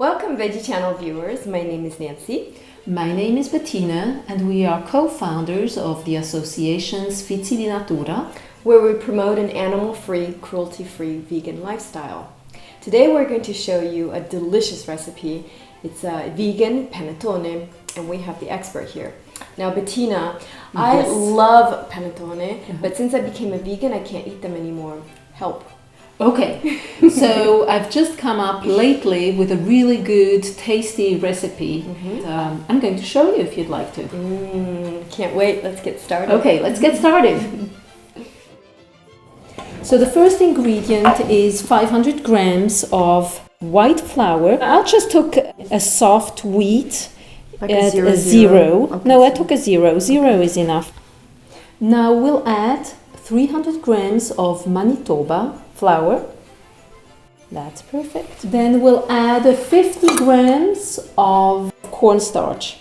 Welcome Veggie channel viewers, my name is Nancy. My name is Bettina and we are co-founders of the association Sfizi di Natura, where we promote an animal-free, cruelty-free vegan lifestyle. Today we're going to show you a delicious recipe. It's a vegan panettone and we have the expert here. Now Bettina, I love panettone, but since I became a vegan I can't eat them anymore. Help. Okay, so I've just come up lately with a really good, tasty recipe. I'm going to show you if you'd like to. Can't wait, let's get started. Okay, let's get started. So the first ingredient is 500 grams of white flour. I just took a soft wheat Like at a a zero. zero. Okay. No, I took a zero. Zero is enough. Now we'll add 300 grams of manitoba flour. That's perfect. Then we'll add 50 grams of cornstarch.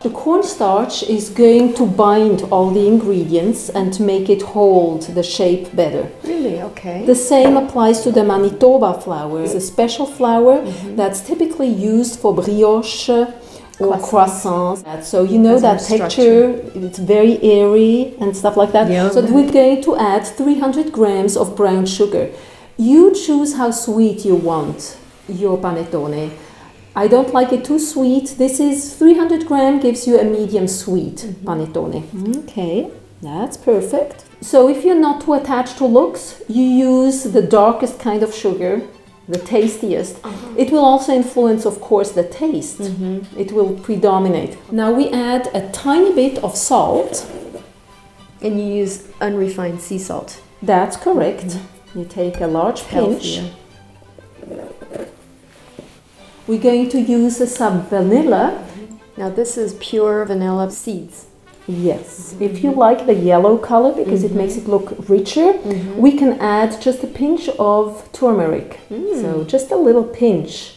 The cornstarch is going to bind all the ingredients and to make it hold the shape better. Really? Okay. The same applies to the manitoba flour. It's a special flour that's typically used for brioche or croissants. So you know that texture, it's very airy and stuff like that. Yeah. So we're going to add 300 grams of brown sugar. You choose how sweet you want your panettone. I don't like it too sweet. This is 300 grams, gives you a medium sweet panettone. Okay, that's perfect. So if you're not too attached to looks, you use the darkest kind of sugar, the tastiest. It will also influence, of course, the taste. It will predominate. Now we add a tiny bit of salt. And you use unrefined sea salt. That's correct. You take a large pinch. Healthier. We're going to use some vanilla. Now this is pure vanilla seeds. Yes. If you like the yellow color because it makes it look richer, we can add just a pinch of turmeric. So just a little pinch.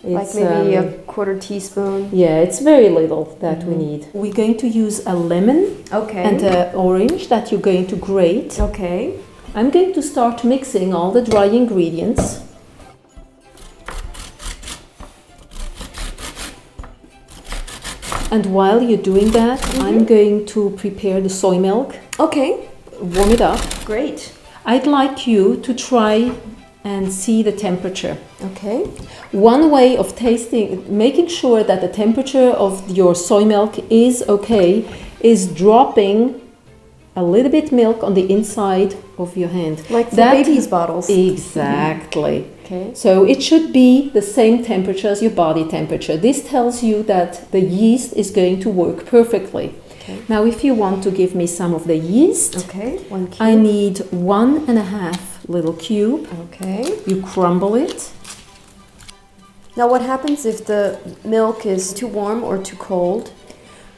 Like maybe a quarter teaspoon. Yeah, it's very little that we need. We're going to use a lemon and an orange that you're going to grate. Okay. I'm going to start mixing all the dry ingredients. And while you're doing that, I'm going to prepare the soy milk. Okay. Warm it up. Great. I'd like you to try and see the temperature. Okay. One way of tasting, making sure that the temperature of your soy milk is okay, is dropping a little bit milk on the inside of your hand. Like for babies' bottles. Exactly. Okay. So it should be the same temperature as your body temperature. This tells you that the yeast is going to work perfectly. Okay. Now if you want to give me some of the yeast, Okay. 1 cube. I need 1.5 little cube. Okay. You crumble it. Now what happens if the milk is too warm or too cold?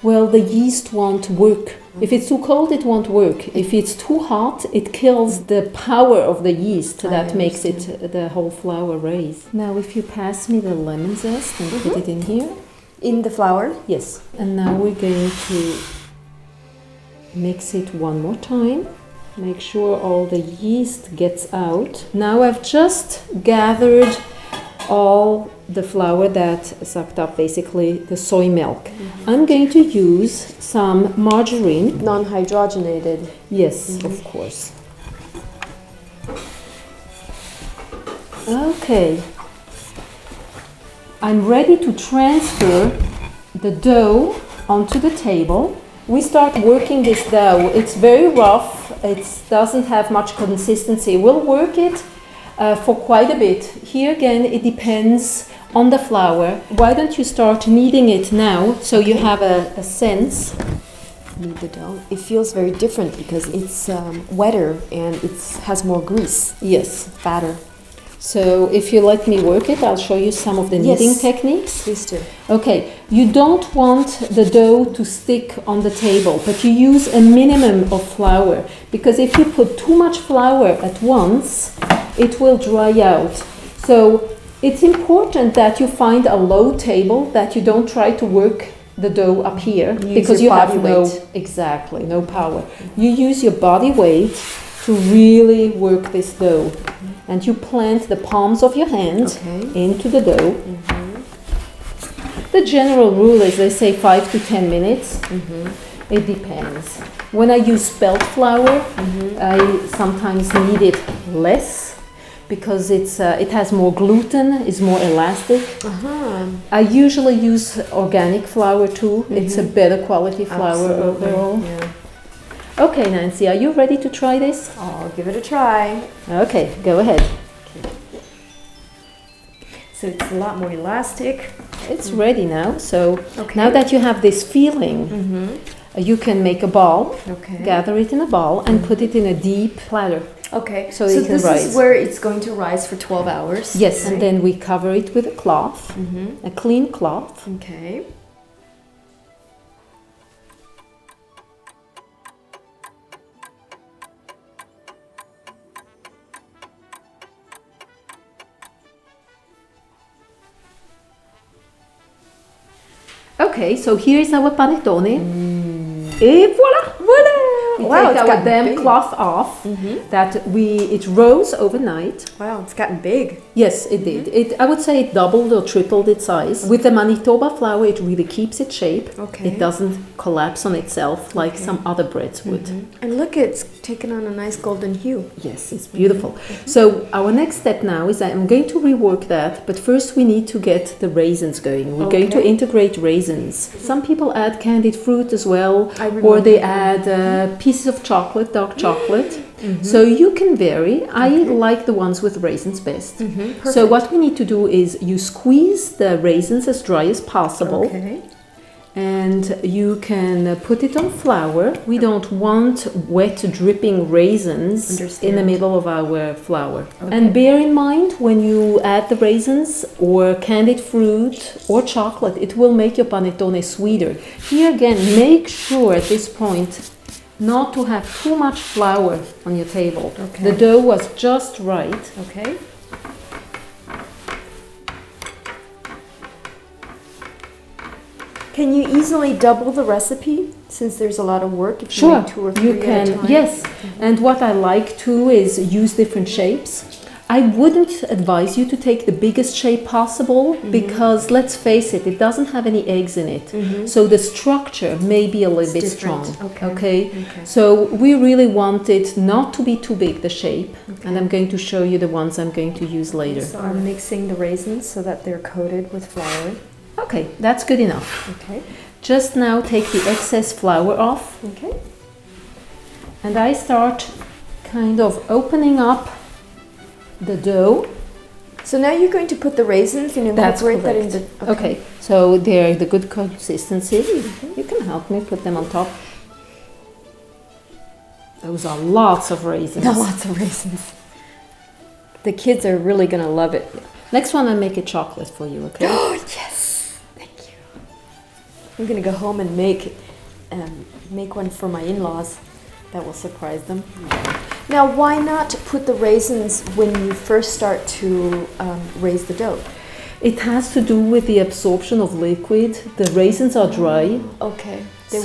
Well, the yeast won't work. If it's too cold, it won't work. If it's too hot, it kills the power of the yeast that makes it the whole flour raise. Now, if you pass me the lemon zest and put it in here. In the flour? Yes. And now we're going to mix it one more time. Make sure all the yeast gets out. Now I've just gathered all the flour that sucked up basically the soy milk. I'm going to use some margarine. Non-hydrogenated. Yes, of course. Okay. I'm ready to transfer the dough onto the table. We start working this dough. It's very rough. It doesn't have much consistency. We'll work it for quite a bit. Here again, it depends on the flour. Why don't you start kneading it now so you have a sense? Knead the dough. It feels very different because it's wetter and it has more grease. Yes. Fatter. So if you let me work it, I'll show you some of the kneading techniques. Please do. Okay, you don't want the dough to stick on the table, but you use a minimum of flour because if you put too much flour at once, it will dry out. So it's important that you find a low table, that you don't try to work the dough up here because you have no power. You use your body weight to really work this dough. And you plant the palms of your hand into the dough. The general rule is they say 5 to 10 minutes. It depends. When I use spelt flour, I sometimes need it less because it has more gluten, is more elastic. I usually use organic flour too. It's a better quality flour overall. Yeah. Okay, Nancy, are you ready to try this? I'll give it a try. Okay, go ahead. So it's a lot more elastic. It's ready now. So now that you have this feeling, you can make a ball, gather it in a ball, and put it in a deep platter. Okay, so so it can this rise. is where it's going to rise for 12 hours. Yes, and then we cover it with a cloth, a clean cloth. Okay. Okay, so here's our panettone. Et voilà! Voila! We Wow, take it's our gotten damp big. cloth off. It rose overnight. Wow, it's gotten big. Yes, it did. I would say it doubled or tripled its size. With the manitoba flour, it really keeps its shape. Okay. It doesn't collapse on itself like some other breads would. And look, it's taken on a nice golden hue. Yes, it's beautiful. So our next step now is I'm going to rework that, but first we need to get the raisins going. We're going to integrate raisins. Some people add candied fruit as well, or they add pieces of chocolate, dark chocolate. So you can vary. I like the ones with raisins best. So what we need to do is you squeeze the raisins as dry as possible. And you can put it on flour. We don't want wet dripping raisins in the middle of our flour. And bear in mind when you add the raisins or candied fruit or chocolate, it will make your panettone sweeter. Here again, make sure at this point not to have too much flour on your table. The dough was just right. Can you easily double the recipe since there's a lot of work if you Sure, make 2 or 3 you can. at a time? Yes, and what I like too is use different shapes. I wouldn't advise you to take the biggest shape possible because let's face it, it doesn't have any eggs in it. So the structure may be a little bit strong. So we really want it not to be too big, the shape. And I'm going to show you the ones I'm going to use later. So I'm mixing the raisins so that they're coated with flour. Okay, that's good enough. Just now take the excess flour off. And I start kind of opening up the dough. So now you're going to put the raisins and incorporate that in the... Okay, so they're the good consistency. You can help me put them on top. Those are lots of raisins. Lots of raisins. The kids are really going to love it. Next one, I make a chocolate for you, okay? Oh, yes! Thank you. I'm going to go home and make one for my in-laws. That will surprise them. Now, why not put the raisins when you first start to raise the dough? It has to do with the absorption of liquid. The raisins are dry. They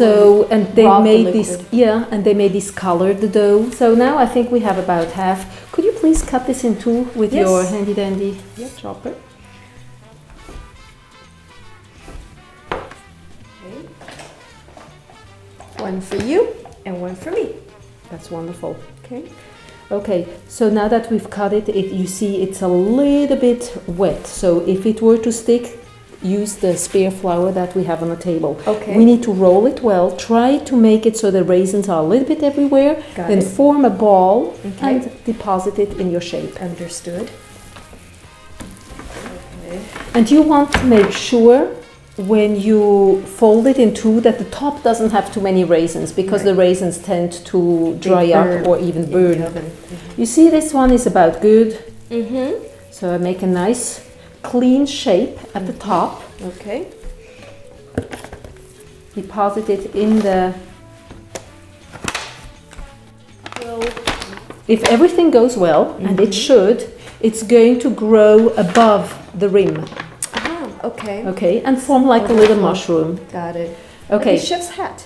may discolor the dough. So now I think we have about half. Could you please cut this in two with your handy dandy chopper? One for you and one for me. That's wonderful. Okay, so now that we've cut it, you see it's a little bit wet. So if it were to stick, use the spare flour that we have on the table. We need to roll it well. Try to make it so the raisins are a little bit everywhere. Then form a ball and deposit it in your shape. Understood. And you want to make sure when you fold it in two that the top doesn't have too many raisins because the raisins tend to dry up or even burn. You see, this one is about good. So I make a nice clean shape at the top. Deposit it in the... If everything goes well, and it should, it's going to grow above the rim. And form like a little mushroom. Got it. Okay. Like a chef's hat.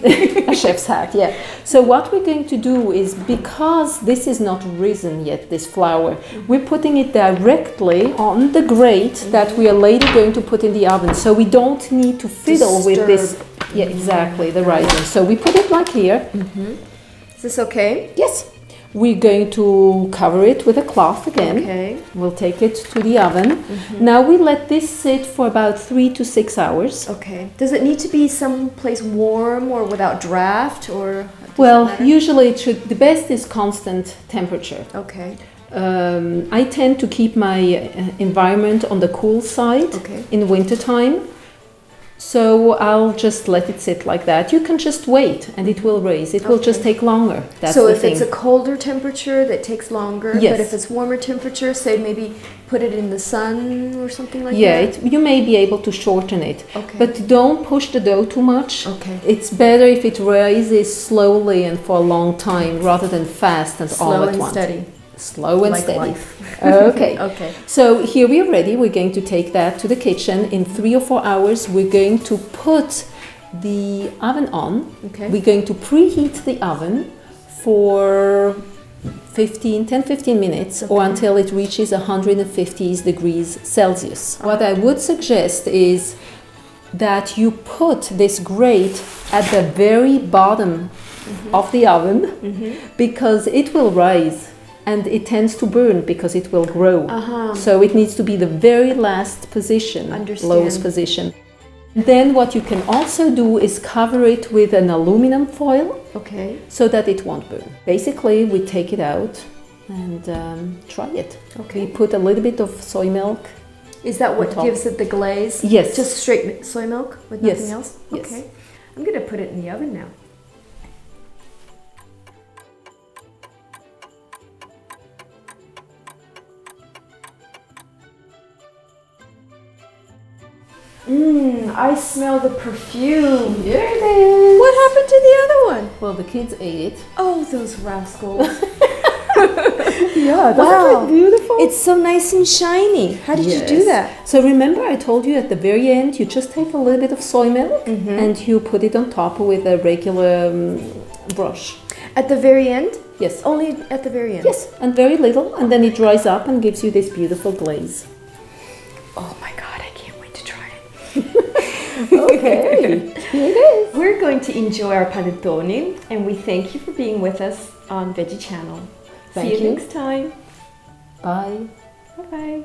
A chef's hat, yeah. So what we're going to do is, because this is not risen yet, this flour, we're putting it directly on the grate that we are later going to put in the oven. So we don't need to fiddle with this. Yeah, exactly, the raisins. So we put it like here. Is this okay? Yes. We're going to cover it with a cloth again. Okay. We'll take it to the oven. Now we let this sit for about 3 to 6 hours. Okay. Does it need to be someplace warm or without draft, or? Does it Well, matter? usually it should, the best is constant temperature. Okay. I tend to keep my environment on the cool side in wintertime. So I'll just let it sit like that. You can just wait and it will raise. It will just take longer. That's so the if thing. it's a colder temperature, that takes longer. Yes. But if it's warmer temperature, say maybe put it in the sun or something like Yeah, that? you may be able to shorten it. Okay. But don't push the dough too much. Okay. It's better if it rises slowly and for a long time rather than fast and all Slow at and once. steady. Slow and Like steady. life. Okay. Okay. So here we are ready. We're going to take that to the kitchen. In 3 or 4 hours, we're going to put the oven on. Okay. We're going to preheat the oven for 10-15 minutes or until it reaches 150 degrees Celsius. What I would suggest is that you put this grate at the very bottom of the oven because it will rise. And it tends to burn because it will grow. So it needs to be the very last position, lowest position. Then what you can also do is cover it with an aluminum foil so that it won't burn. Basically, we take it out and try it. We put a little bit of soy milk. Is that what gives it the glaze? Yes. Just straight soy milk with nothing else? Yes. Okay. I'm going to put it in the oven now. I smell the perfume. Here it is. What happened to the other one? Well, the kids ate it. Oh, those rascals. Yeah, wow. Isn't it beautiful? It's so nice and shiny. How did you do that? So remember I told you at the very end, you just take a little bit of soy milk and you put it on top with a regular brush. At the very end? Yes. Only at the very end? Yes, and very little, and then it dries up and gives you this beautiful glaze. Oh my God, I can't wait to try it. Okay, here it is. We're going to enjoy our panettone, and we thank you for being with us on Veggie Channel. See you next time. Bye. Bye-bye.